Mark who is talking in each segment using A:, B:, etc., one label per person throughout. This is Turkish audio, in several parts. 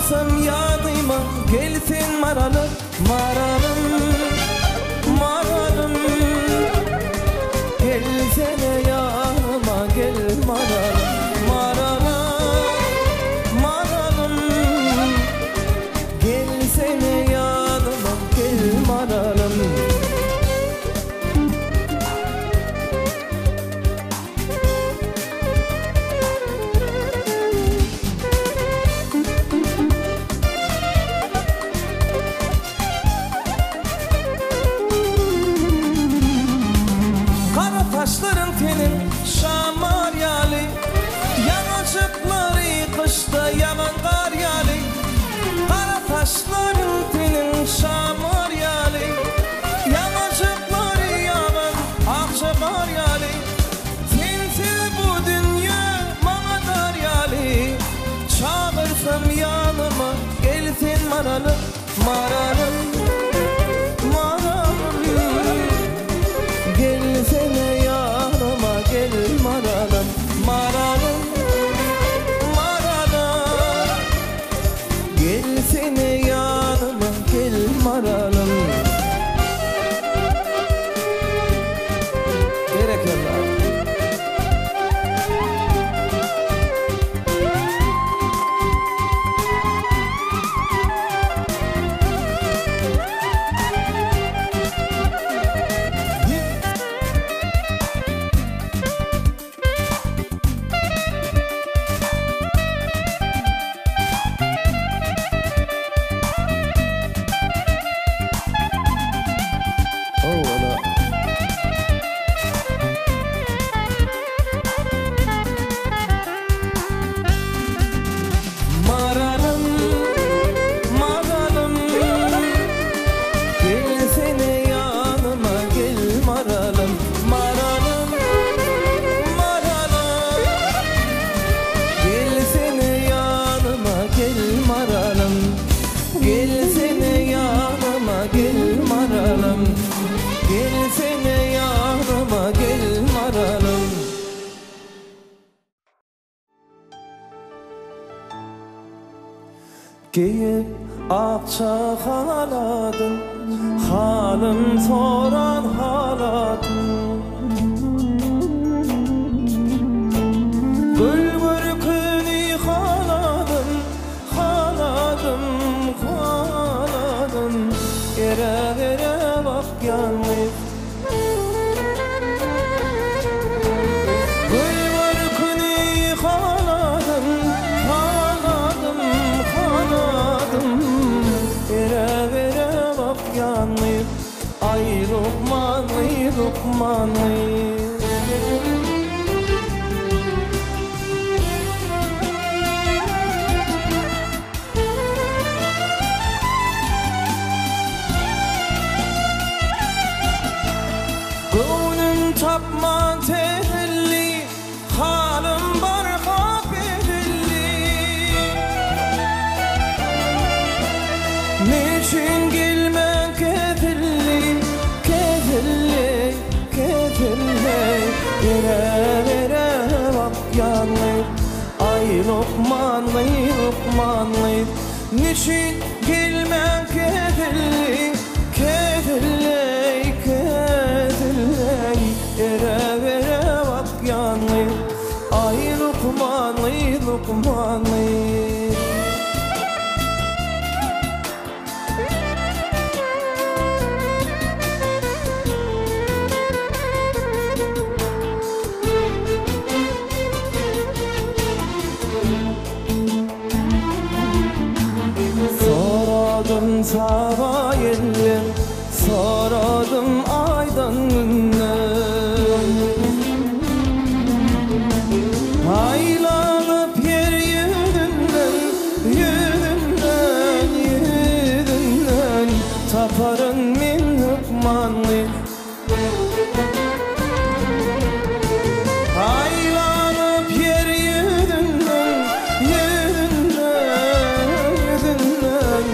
A: Çağırsam yanıma gelsin maralım, maralım, maralım. Gelsene yanıma gel maralım, maralım, maralım. Gelsene yanıma gel maralım. Kaşların tenin şamaryalı, yanacıkları kışta yanan kar yalı. Kara taşların tenin şamaryalı, yanacıkları yanan akça kar yalı. Sensiz bu dünya bana dar yalı. Çağırsam yanıma gelsin maralım, maralım, maralım. Gelsene yanıma gel maralım, maralım, maralım. Gelsene yanıma gel maralım. Berekallah. Gelsene yanıma gel maralım, gelsene yanıma gel maralım. Giyip akça haladın, halım soran haladın. Gülbür kını haladım, haladım, haladım. Yere vere bak yanmayıp. Gülbür kını haladım, haladım, haladım. Yere vere bak yanmayıp. Ay Lokman, ay Lokman, ay. Gönlüm tapma tehelli, halim barha belli. Niçin gelme kefelli, kefelli, kefelli. Yere vere bak yanlayıp. Ay Lokman, ay Lokman, ay. Niçin gelme kefelli, kefelli, kefelli. Yere vere bak yanlayıp. Ay Lokman, ay Lokman, ay. Soradım sabah yellen, soradım aydan günden. Aylanıp yeryüzünden, yüzünden, yüzünden. Taparın min hükmanlı. Aylanıp yeryüzünden, yüzünden, yüzünden.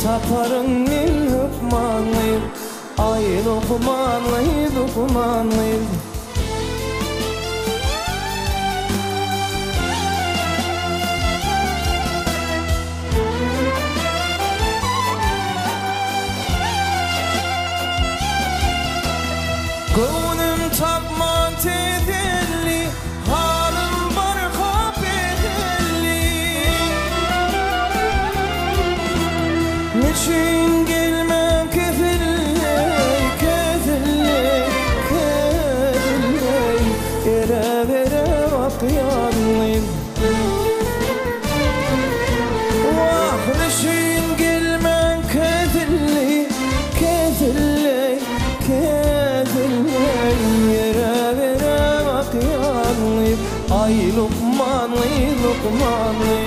A: Taparın min hükmanlı. Ay Lokman, ay Lokman, ay. Niçin gelmem kefilley, kefilley, kefilley, yere vere vakyanlıyım. Vah niçin gelmem kefilley, kefilley, kefilley, yere vere vakyanlıyım. Ay Lokmanlı, Lokmanlı.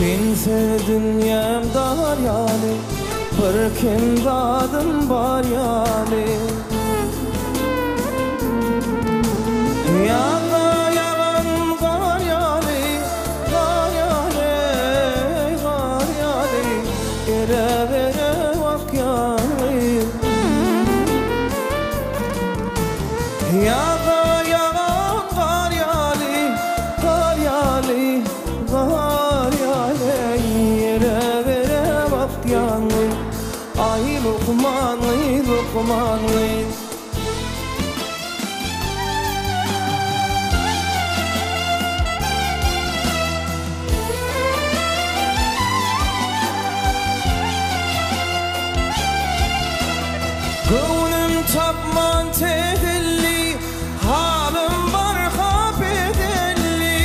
A: Sen sevdin yem dar yani, bir kim dadın var yani. Yana yalan var yani, var yani, var yani, yere vere vak yani. Yana yalan var yani, var yani, var yani, yere vere vak yani. Ay Lokmanlı, Lokmanlı. Gönlüm tapman tedelli, halim var ha bedelli.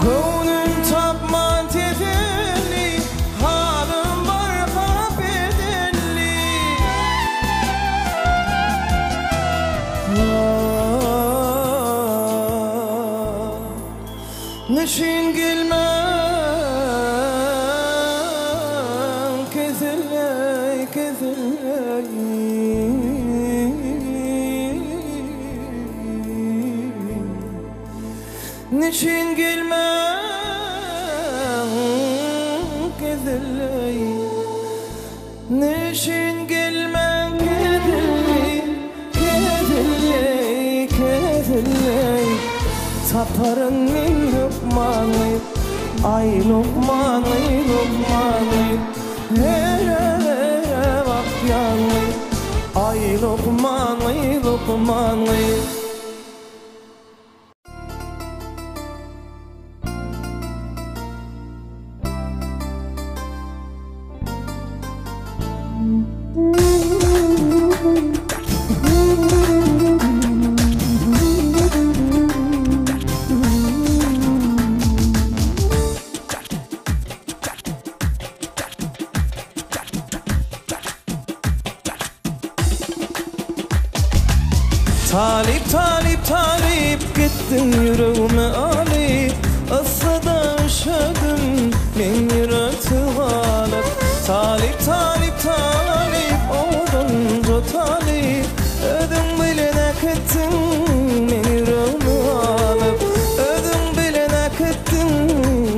A: Gönlüm tapman tedelli, halim var ha bedelli. Niçin gelmem kezelley, kezelley. Niçin gelmem kezelley, niçin gelmem kezelley, kezelley, kezelley. Taparın min Lokmanlı, ay Lokmanlı, Lokmanlı. Here here vakyanlı, ay Lokmanlı, Lokmanlı. Talip, talip, talip gittin yüreğimi alıp, ısıda üşüdüm men yürekti alıp. Talip, talip, talip olunca talip, ödüm bilene gittin men yüreğimi alıp. Ödüm bilene gittin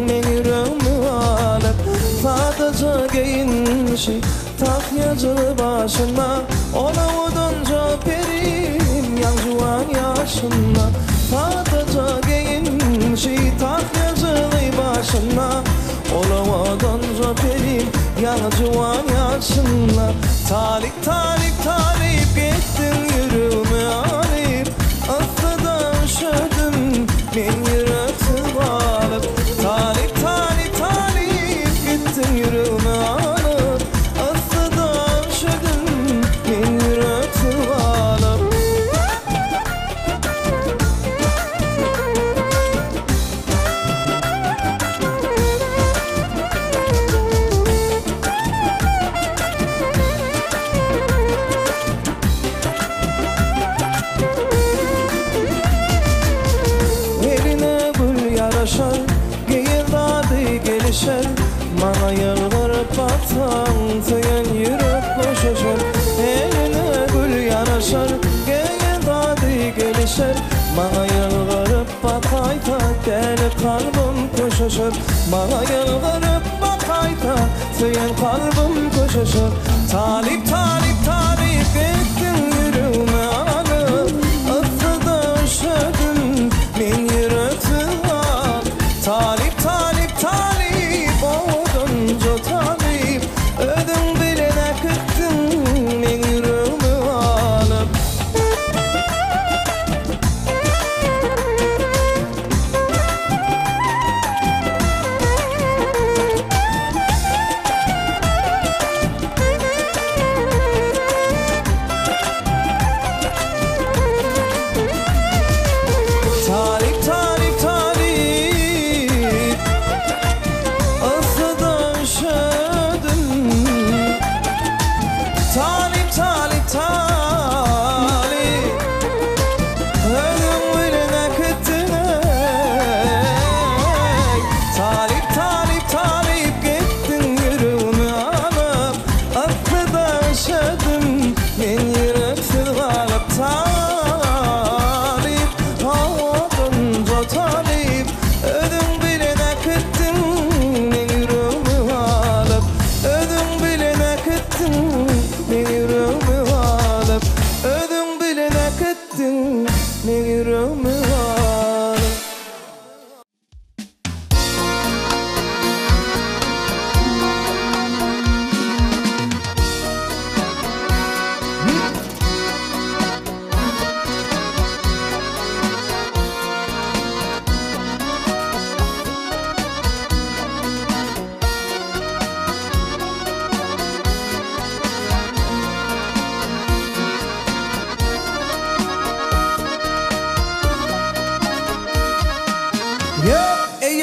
A: men yüreğimi alıp. Sadece giyinmişi takyacı başına, ona udunca perim yancuan yaşına. Sadece giyinmişi takyacı başına, ona udunca perim yancuan yaşına. Talip, talip, talip gittin yüreğimi alıp, ısıda üşüdüm men yürekti alıp. Talip, talip, talip gittin yüreğimi alıp, ısıda üşüdüm men yürekti alıp. Eline gül yaraşar, geyildadı gelişer. Bana yalvarıp batan seyen yürek koşuşar. Eline gül yaraşar, geyildadı gelişer. Bana yalvarıp bakayta deli kalbim koşuşar. Bana yalvarıp bakayta seyen kalbim koşuşar. Talip, talip, talip gittin yüreğimi alıp, ısıda üşüdüm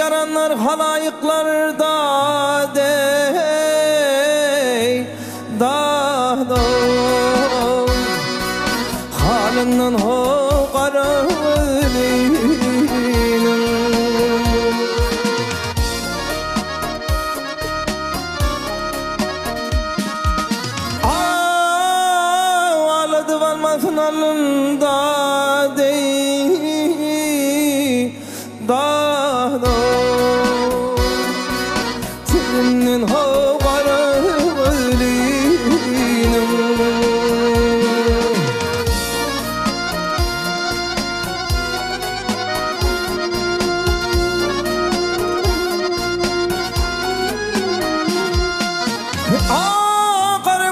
A: Yaranlar halayıklarda dey dağda halinden ho qaralının ağladı valmasın alında dey dağda senin ho qara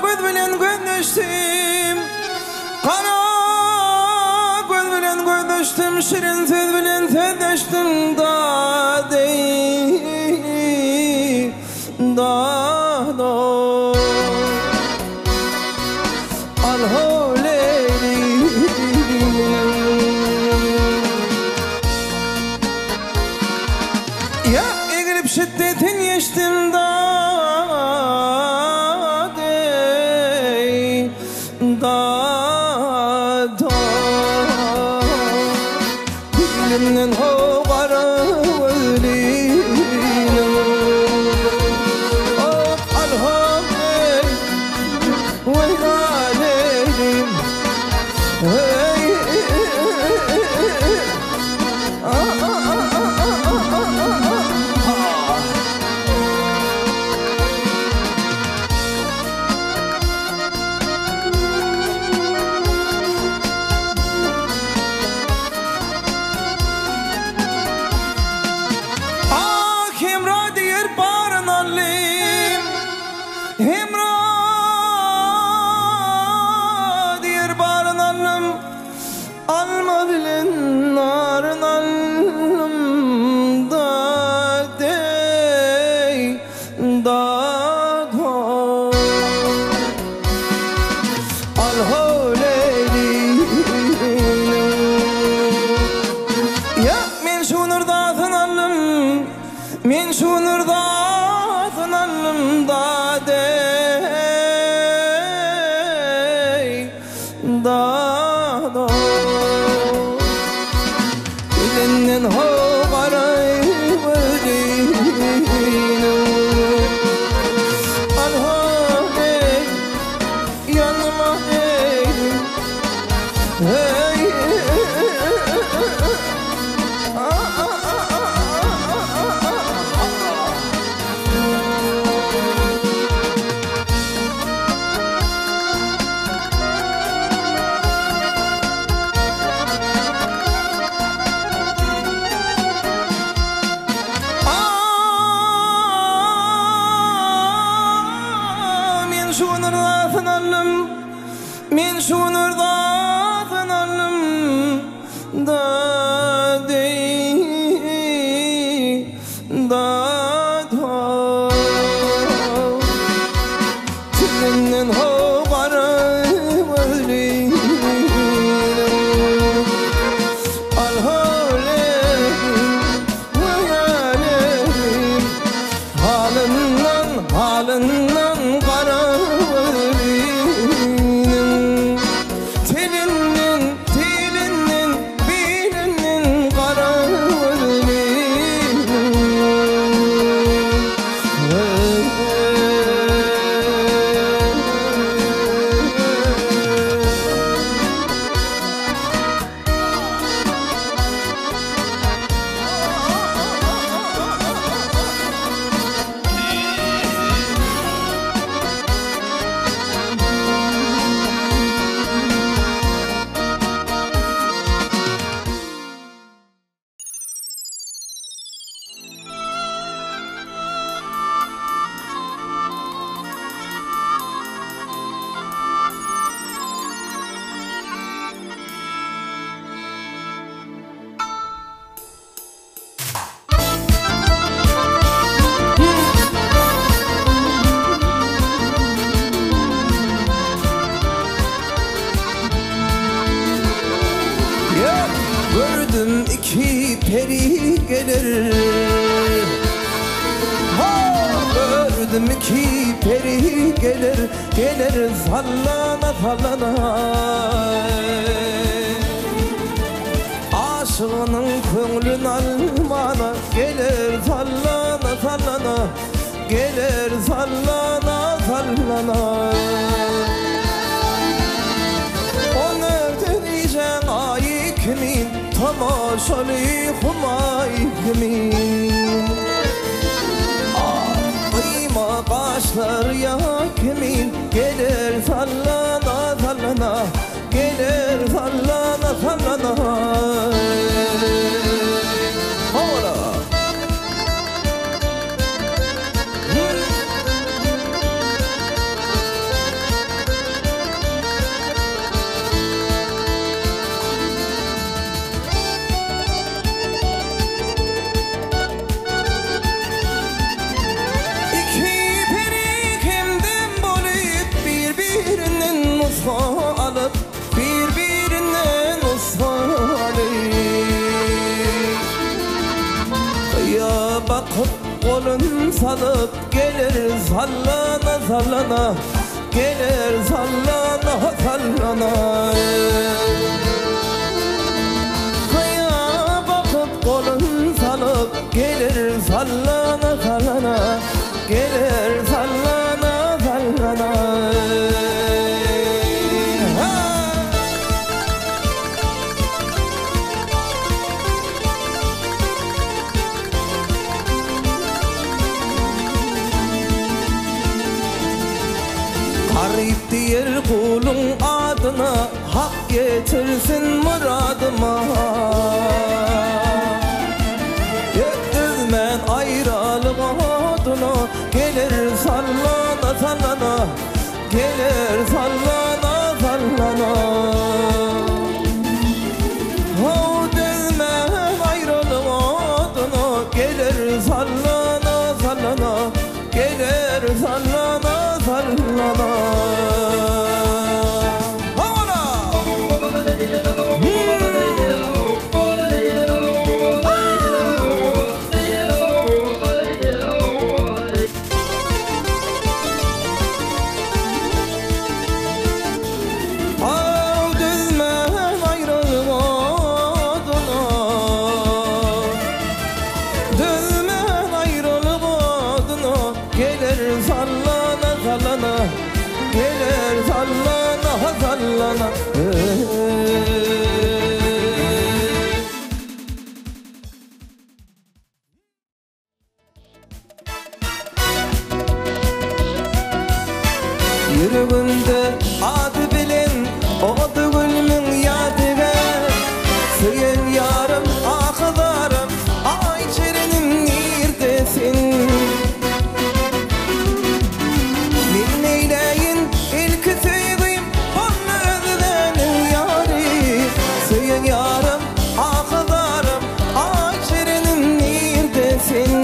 A: göz bilen görüştüm, qara göz bilen görüştüm, şirin söz bilen sözleştim da dey da alholeyli ya eğilip şiddetin yeştim da dilimden ho qaralının alholey veylalelim alma bilen narın alım da dey da do alholeyli ya men şu nurdatın alım men şu nurdatın alım da dey da dilimden ho qaralının alholey yanıma eylim hey men şu nurdatın alım da dey da do dilimden ho qaralının alholey veylalelim halından qaralının peri gelir. Gördüm ki peri gelir, gelir sallana sallana. Aşığının könlün almana, gelir sallana sallana, gelir sallana sallana. Onu deneyeceğim ay kimin, tamaşalı humay kimin. Kıyma kaşlar ya kimin, gelir sallana sallana, gelir sallana sallana. Hola. Alıp birbirinden usfalı, ya bakıp kolun salıp gelir sallana sallana, gelir sallana sallana. Ya bakıp kolun salıp gelir sallana sallana, gelir sallana sallana. Garip diğer kulun adına, hak getirsin muradıma. Yetmez ayrılık adına, gelir sallana sallana, gelir sallana sallana. Yetmez ayrılık adına, gelir sallana sallana, gelir sallana sallana. Gelir sallana sallana, gelir sallana sallana. Yüreğimde adı bilen, odu gülümün yadıgar. Söyün yarım, akılarım, ay çerenim neredesin? Yarım, akılarım, ay çerenim neredesin?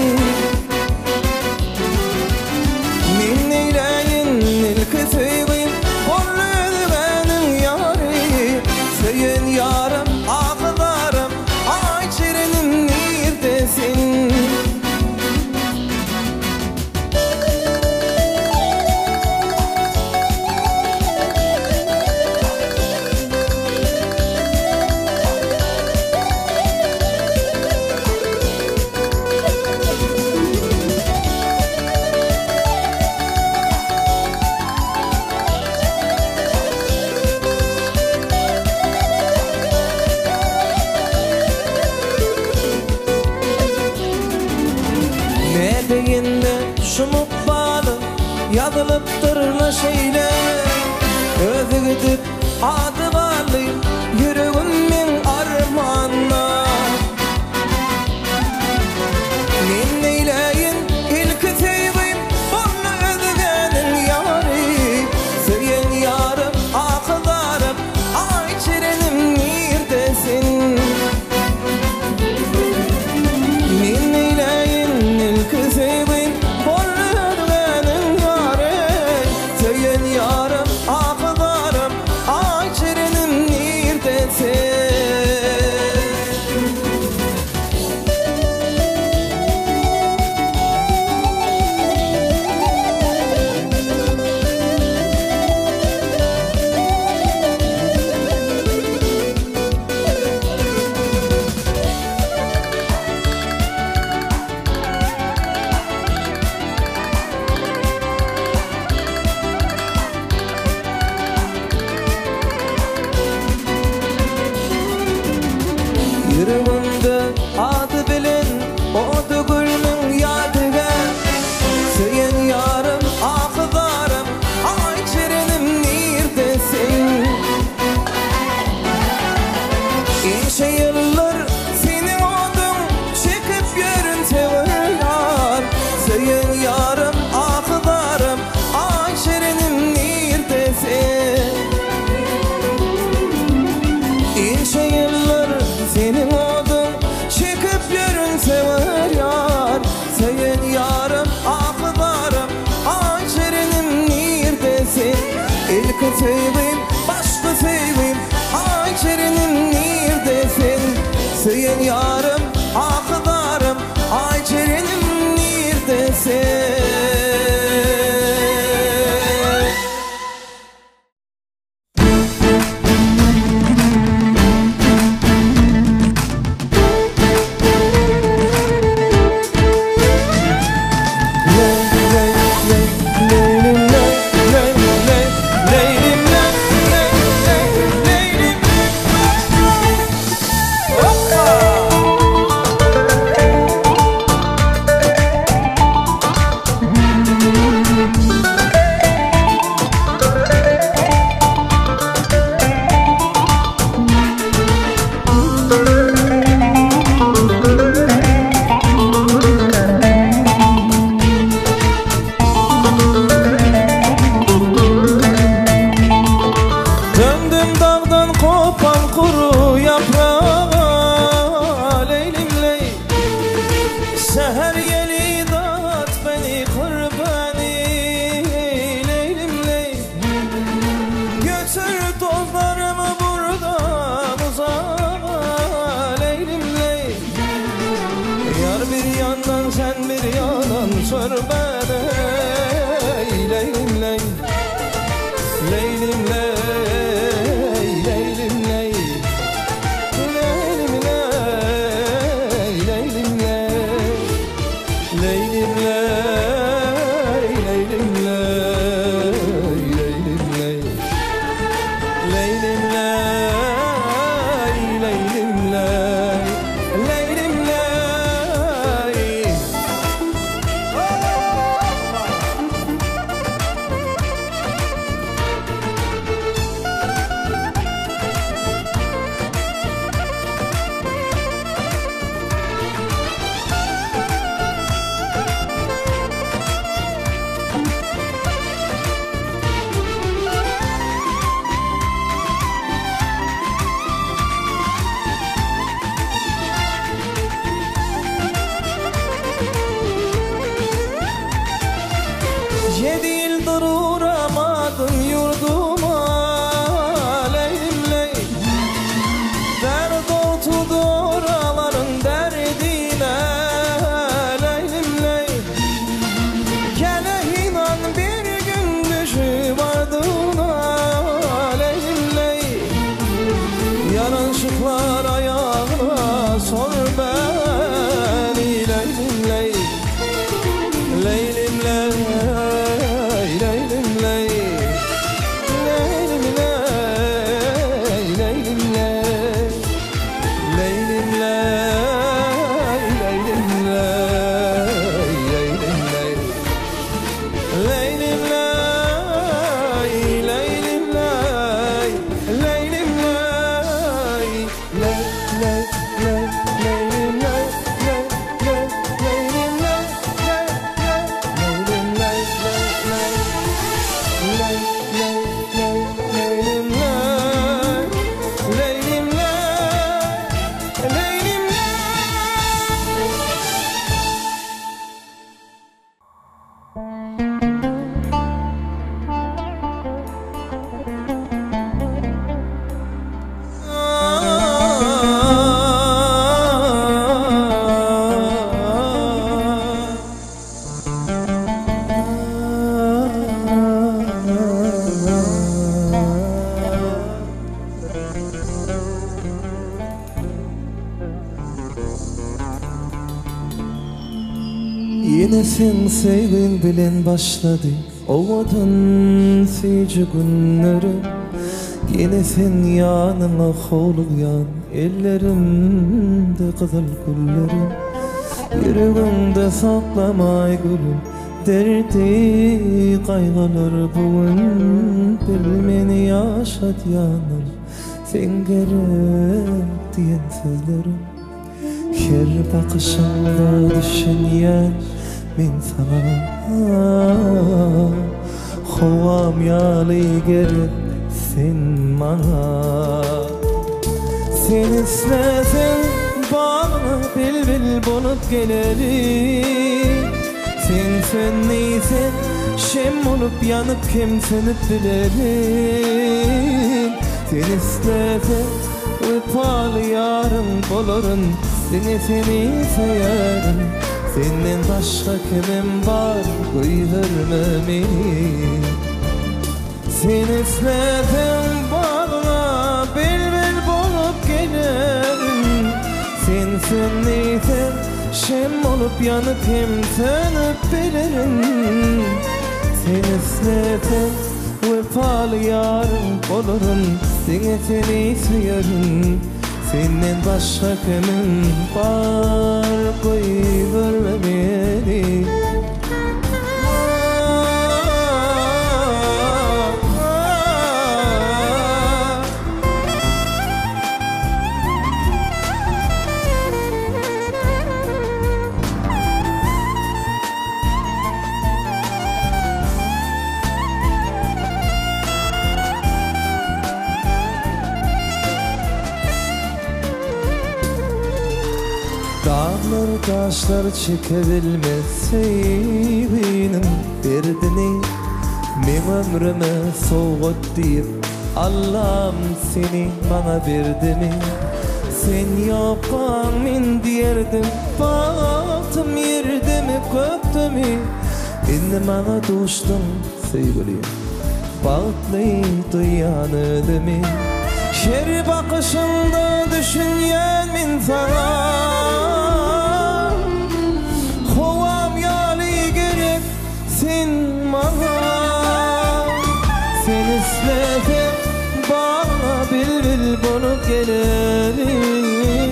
A: Min neyleyin ilk sevgim, onları benim yari. Söyün yarım, akılarım, ay çerenim neredesin? Deyinde şumup bağlı, yazılıptır neşeyle. Özü gidip adı bağlı, yüreğimin armağanına. Min neyleyin ilk sevgim, onu özgenin yari. Söyün yarım, akılarım, ay çerenim neredesin? Min neyleyin ilk sevgim, onu özgenin yari. Söyün yarım, akılarım, ay çerenim adı bilen odu gülmün yadıga. Söyün yarım akıdarım ay çerenim neredesin? İnşe yıllar senin odun çıkıp görün sever. Söyün yarım akıdarım ay çerenim neredesin? İnşe yıllar senin odun çıkıp görün sever yar. Söyün yarım akıdarım ay çerenim neredesin? İlk seveyim başta seveyim ay çerenim neredesin? Söyün yarım akıdarım ay çerenim neredesin? Seher yeli dat beni kurbani leylim ley. Götür tozlarımı buradan uzağa leylim ley. Yar bir yandan sen bir yandan sor beni leylim ley. Leylim ley, leylim ley. Leylim ley, leylim ley. Leylim ley, leylim ley, leylim ley. Leylim ley, leylim ley, leylim ley. Yedi yıldır uğramadım yurduma leylim ley. Dert oldu oraların derdine leylim ley. Gele inan bir gün düşüp ardına leylim ley. Yanlışlıklar ayağına sor beni leylim ley. Leylim ley, leylim ley. Leylim ley, leylim ley. Leylim ley, leylim ley, leylim ley. Leylim ley, leylim ley, leylim ley. Ley, ley, ley, leylim ley, ley, ley, leylim ley. Yine sen sevgin bilen başladı ovadan sice günleri. Yine sen yanına koluyan ellerimde kızıl güllerim, yüreğimde saklamay gülüm. Derdi kaygılar bugün bilmeni yaşat yanım. Sen gerek diyen sözlerim, her bakışımda düşünyen min sana. Hovam yali gerek sen bana. Sen istesen bana bilbil bulup gelerim. Sen sönleysen şem olup yanıp kim sönüp dilerim. Sen istesen öpalı yarın bolurun, seni severim. Senden başka kimim var, koyverme beni. Sen istesen bana bilbil bulup gelerim. Sen sönleysen şem olup yanıp hem sönüp bilirim. Sen istesen vefalı yarın olurum, seni severim. Senden başka kimim var, koyverme beni. Dağlar taşlar çekebilmez sevginin derdini. Men ömrüme soğut deyip Allah'ım seni bana verdi mi? Sen yokan men diyerdim, baktım yerde mi kökte mi? Endi bana düştüm sevgilim, bağıtlı duyanıdı mi? Her bakışımda düşünyen men sana. Hovam yali gerek sen bana. Sen istesen bana bilbil bulup gelerim.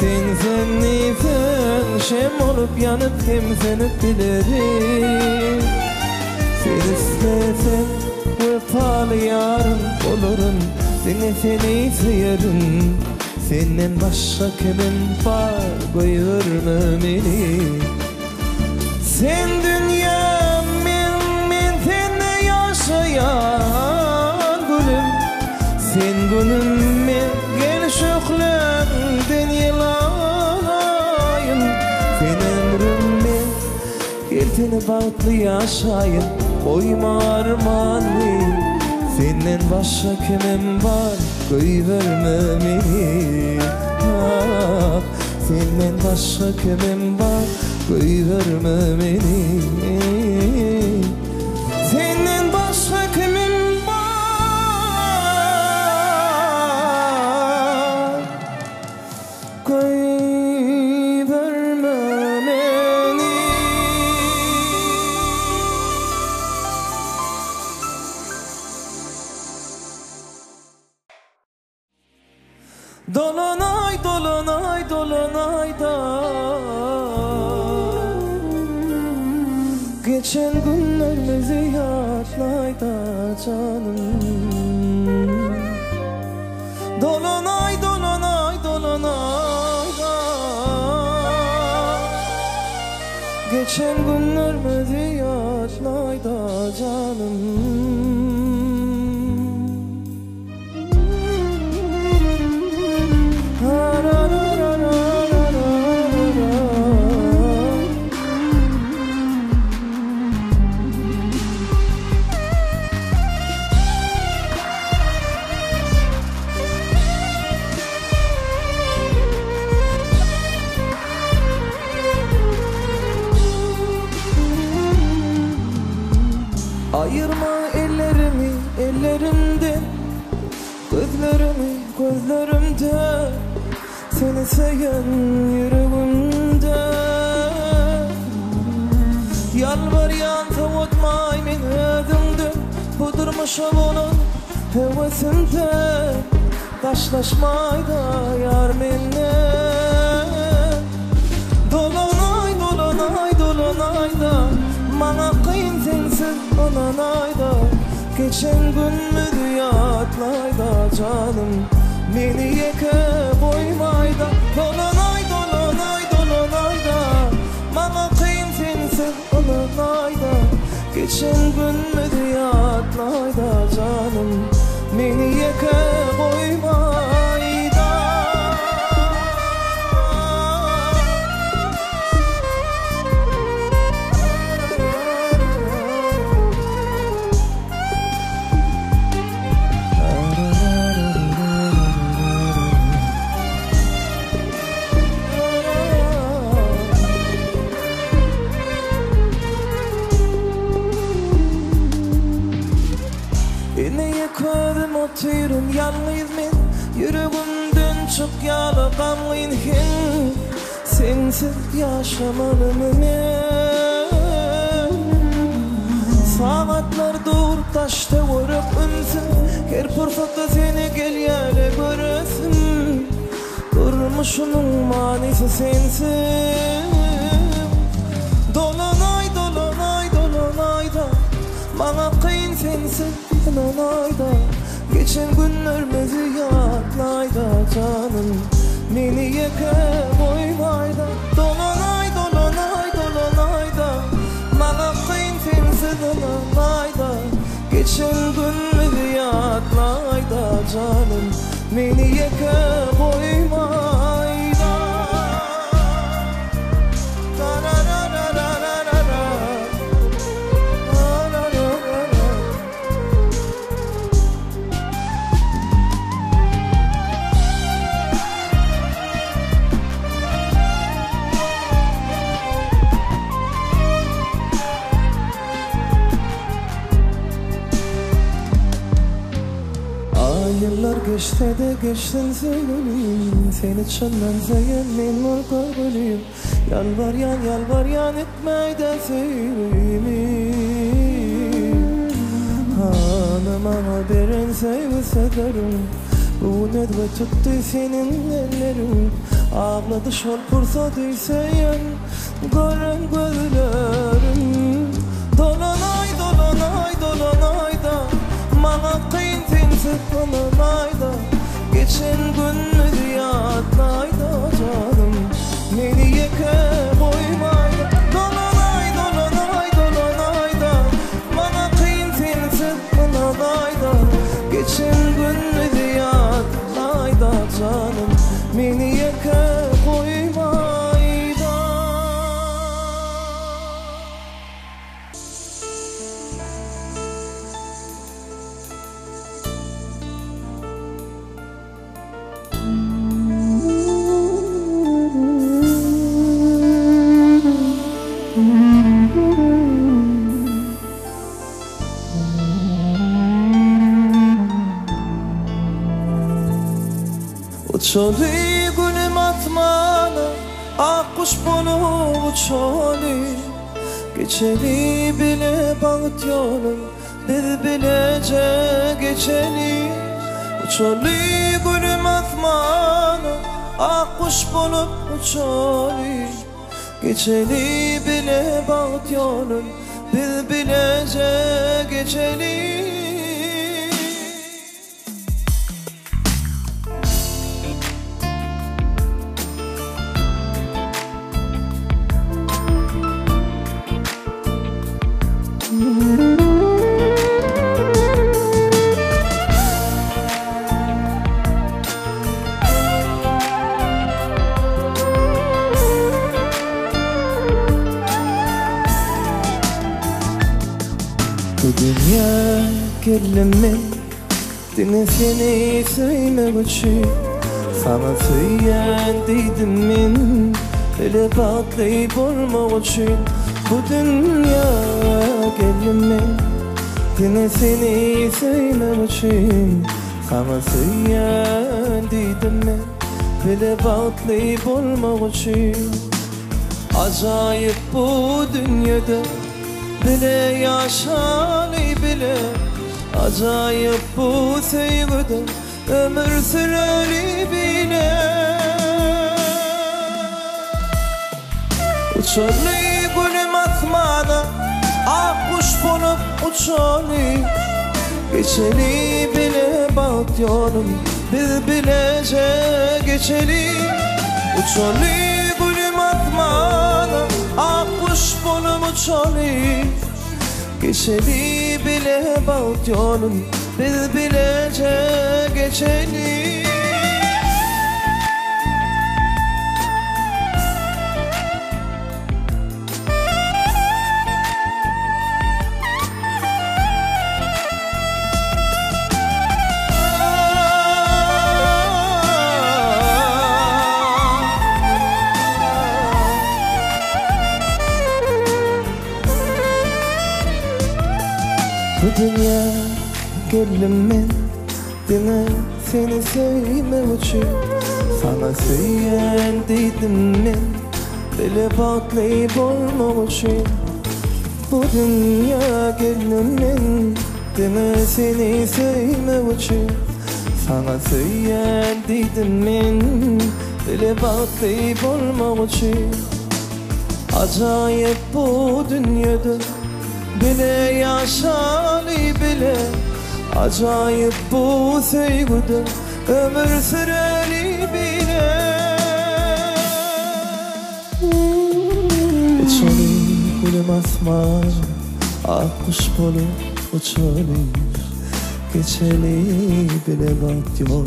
A: Sen sönleysen şem olup yanıp hem sönüp dilerim. Sen istesen vefalı yarın olurum, seni severim. Senden başka kimim var, koyverme beni. Sen dünyam, men seninle yaşayan gülüm. Sen günümme gel şöklenden yılayın. Sen ömrümme gel seni bağıtlı yaşayın. Koyma armanı, senden başka kimim var, koyverme beni. Senden başka kimim var, koyverme beni. Senden başka kimim var, koyverme beni. Dolunay, dolunay, dolunay da geçen günlerimizi yadlay da canım. Dolunay, dolunay, dolunay da geçen günlerimizi yadlay da canım. Ayırma ellerimi ellerimden, gözlerimi gözlerimden. Seni seven yüreğimde. Yalvar yan tavutmay men özümde. Bu durmuşa olan hevesimde. taşlaşmayda yar menne. Dolanay dolanay dolanayda bana kıyın sensiz olanayda. Geçen gün müdüyatlayda canım beni yeke boymayda. Dolanay dolanay dolanayda bana kıyın sensiz olanayda. Geçen gün müdüyatlayda canım beni yeke boymayda. Oturum yalnız men, yüreğimden çok yalakanlıyım hen. Sensiz yaşamalım men. Saatler dur taşta vurup ünsün. Her fırsatta seni gel yale göresin. Durmuşunun manisi sensin. Dolanay dolanay dolanayda bana kıyın sensin olanayda. Geçen günler ziyatlayda canım beni yeke boymayda. Dolanay dolanay dolanayda bana kıyın sensiz olanayda. Geçen gün ziyatlayda canım beni yeke boymayda. Yıllar geçti de geçtin sevgilim. Seni çönden sevgilim var kabulüm. Yalvar yan etmeyi de sevgilim. Hanıma haberin sevsederim. Bu nedve tuttu senin ellerin. Ağladı şol fırsatıysa yan gören gözlerim. Dolanay dolanay dolanay da bana kıyın sensiz olanayda. Geçen gün müdüyatlayda canım beni yeke boymayda. Dolanay dolanay dolanayda bana kıyın sensiz olanayda. Geçen gün müdüyatlayda canım beni yeke boymayda. Uçalı gülüm atmana, akkuş bulup uçalı. Geçeli bile bağıt yolum, biz bilece geçeli. Uçalı gülüm atmana, akkuş bulup uçalı. Geçeli bile bağıt yolum, biz bilece geçeli. Bu dünya kelime dine seni söylemek için. Sana söylendiydim ben böyle patlayıp olmak için. Bu dünya kelime dine seni söylemek için. Sana söylendiydim ben böyle patlayıp olmak için. Acayip bu dünyada bile yaşalı bile. Acayip bu sevgide ömür süreli bile. Uçalı gülüm atmada, ak kuş bulup uçalı. Geçeli bile bat yolum, biz bilece geçeli. Uçalı gülüm atmada, ak kuş bulup uçalı. Geçeli bile bat yolum, biz bilece geçeli. Bu dünya gülüm men, dine seni sevme için. Sana söylendiydim men, bile patlayıp olmam için. Bu dünya gülüm men, dine seni sevme için. Sana söylendiydim men, bile patlayıp olmam için. Acayip bu dünyada bile yaşalı bile, acayip bu sevgide ömür süreli bile. Uçalı gülüm asman, ak kuş bulup uçalı. Geçeli bile bat yol,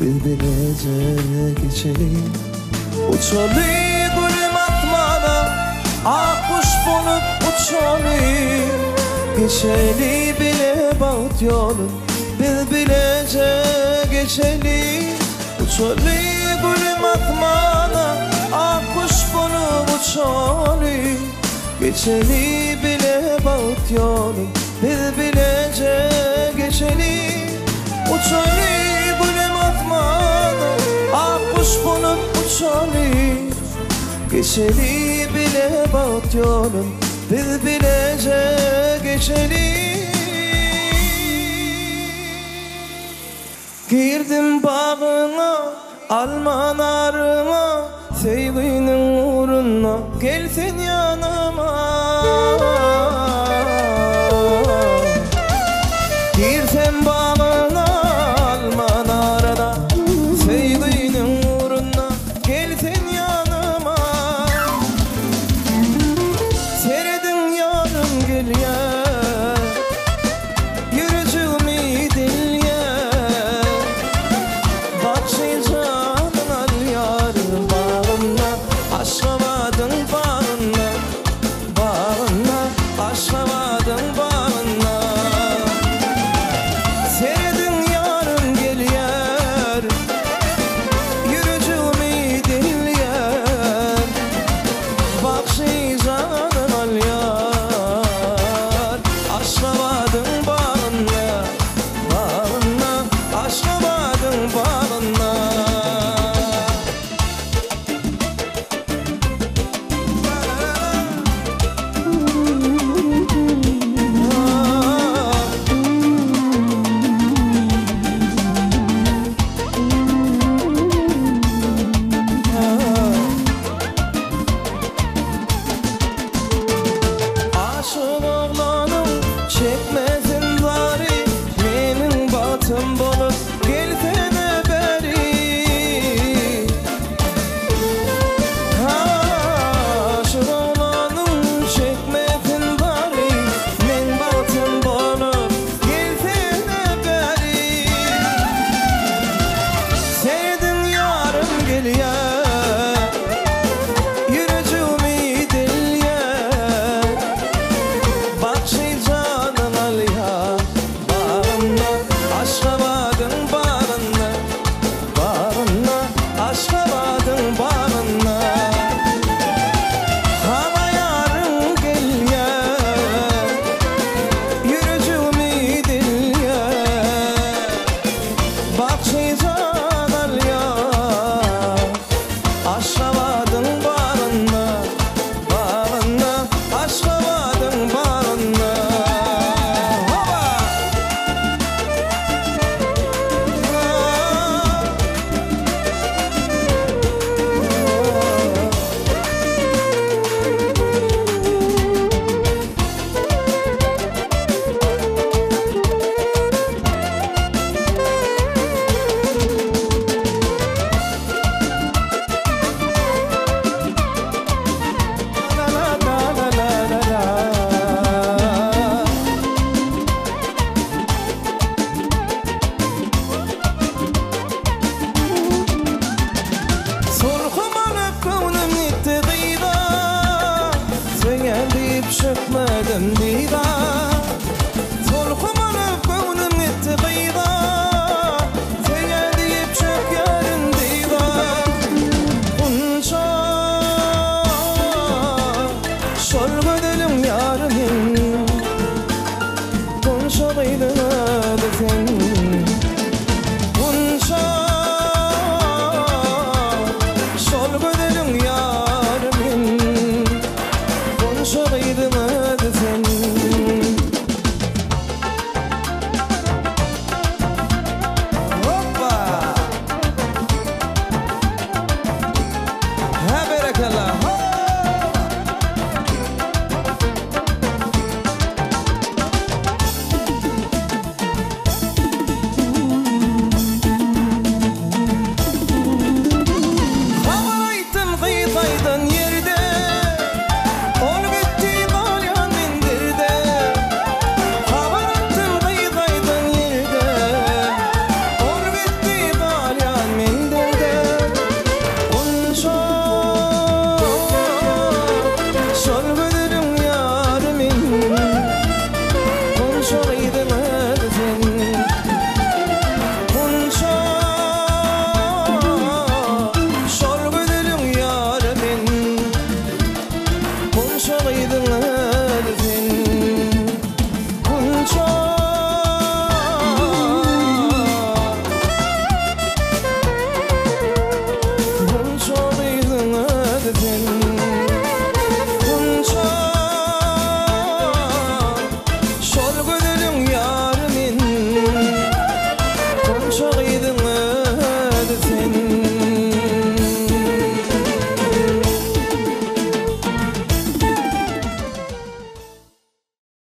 A: biz bilece geçeli. Uçalı gülüm atmada, ak kuş bulup uçalı. Geçeli bile bat yolum, biz bilece geçeli. Uçalı gülüm atmada, ak kuş bulup uçalı. Geçeli bile bat yolum, biz bilece geçeli. Uçalı gülüm atmada, ak kuş bulup uçalı. Geçeli bile bat yolum, biz bilece geçeli. Girdim bağına, almanarıma, sevginin uğruna gelsin yanıma. Girsem bağına, almanarına, sevginin uğruna gelsin yanıma. Seredin yarım geliyor, yürücüğümü dilye. Bakşayacağın al yarım bağına, aşkamadın bağına. Bağına, aşkamadın bağına. Seredin yarım geliyor, yürücüğümü dilye. Bakşayacağın al yar, aşkamadın bağına. Bağına, aşkamadın bağına. Aşık oğlanım çekmezin bari, benim batım bulup gelsene beri. Aşık oğlanım çekmezin bari, benim batım bulup gelsene beri. Sevdim yarım geliyor, yürücüğümü dilye. Bakşayacağın al ya, bağına, aşkamadın bağına. Bağına, aşkamadın bağına. Hava yarın geliyor, yürücüğümü dilye. Bakşayacağın